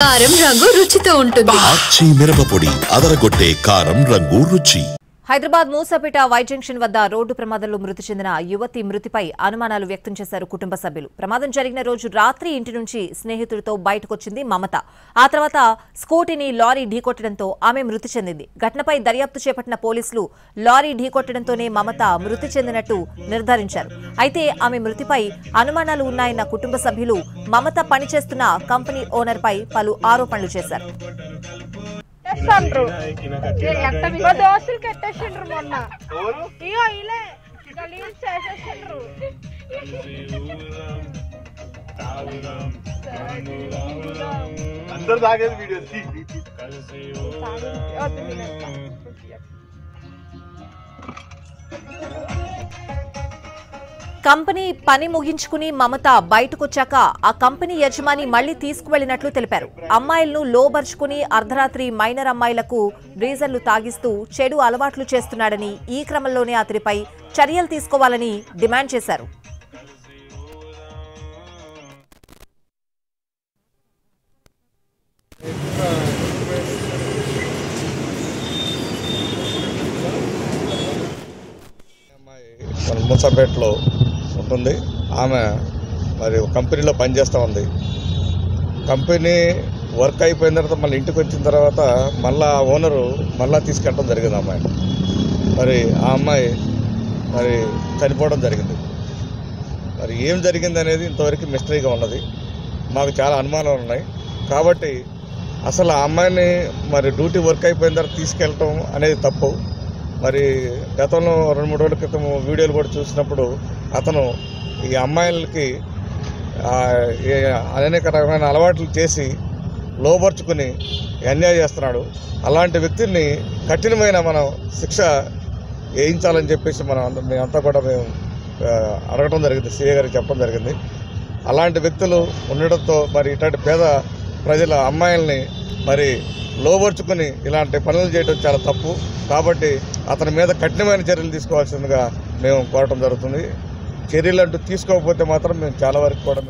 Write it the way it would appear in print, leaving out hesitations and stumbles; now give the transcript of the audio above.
కారం రంగు రుచితో ఉంటుంది. ఆచి మిరపపొడి అదరగొట్టే కారం రంగు రుచి. హైదరాబాద్ మూసాపేట వై జంక్షన్ వద్ద రోడ్డు ప్రమాదంలో మృతి చెందిన యువతి మృతిపై అనుమానాలు వ్యక్తం చేశారు కుటుంబ సభ్యులు. ప్రమాదం జరిగిన రోజు రాత్రి ఇంటి నుంచి స్నేహితుడితో బయటకొచ్చింది మమత. ఆ తర్వాత స్కూటీని లారీ ఢీకొట్టడంతో ఆమె మృతి చెందింది. ఘటనపై దర్యాప్తు చేపట్టిన పోలీసులు లారీ ఢీకొట్టడంతోనే మమత మృతి చెందినట్టు నిర్ధారించారు. అయితే ఆమె మృతిపై అనుమానాలు ఉన్నాయన్న కుటుంబ సభ్యులు మమత పనిచేస్తున్న కంపెనీ ఓనర్పై పలు ఆరోపణలు చేశారు. దోస్తులు కట్టేసిండ్రు మొన్న ఇగో ఇలా గలీజ్ చేసేసిండ్రు. అందరు తాగేది వీడియో కంపెనీ పని ముగించుకుని మమత బయటకొచ్చాక ఆ కంపెనీ యజమాని మళ్లీ తీసుకువెళ్లినట్లు తెలిపారు. అమ్మాయిలను లోబర్చుకుని అర్ధరాత్రి మైనర్ అమ్మాయిలకు బ్రీజర్లు తాగిస్తూ చెడు అలవాట్లు చేస్తున్నాడని, ఈ క్రమంలోనే అతడిపై చర్యలు తీసుకోవాలని డిమాండ్ చేశారు. మూసాపేటలో ఉంటుంది. ఆమె మరి కంపెనీలో పనిచేస్తూ ఉంది. కంపెనీ వర్క్ అయిపోయిన తర్వాత మళ్ళీ ఇంటికి వచ్చిన తర్వాత మళ్ళా ఓనరు మళ్ళా తీసుకెళ్ళడం జరిగింది అమ్మాయి. మరి ఆ అమ్మాయి మరి చనిపోవడం జరిగింది. మరి ఏం జరిగింది అనేది ఇంతవరకు మిస్టరీగా ఉన్నది. మాకు చాలా అనుమానాలు ఉన్నాయి. కాబట్టి అసలు ఆ అమ్మాయిని మరి డ్యూటీ వర్క్ అయిపోయిన తర్వాత తీసుకెళ్ళటం అనేది తప్పు. మరి గతంలో 2-3 రోజుల క్రితం వీడియోలు కూడా చూసినప్పుడు అతను ఈ అమ్మాయిలకి అనేక రకమైన అలవాట్లు చేసి లోపరుచుకుని అన్యాయం చేస్తున్నాడు. అలాంటి వ్యక్తిని కఠినమైన మనం శిక్ష వేయించాలని చెప్పేసి మేమంతా కూడా మేము అడగటం జరిగింది. సీఏ గారికి చెప్పడం జరిగింది. అలాంటి వ్యక్తులు ఉండడంతో మరి ఇట్లాంటి పేద ప్రజల అమ్మాయిల్ని మరి లోబర్చుకుని ఇలాంటి పనులు చేయడం చాలా తప్పు. కాబట్టి అతని మీద కఠినమైన చర్యలు తీసుకోవాల్సిందిగా మేము కోరటం జరుగుతుంది. చర్యలు అంటూ తీసుకోకపోతే మాత్రం మేము చాలా వరకు కూడా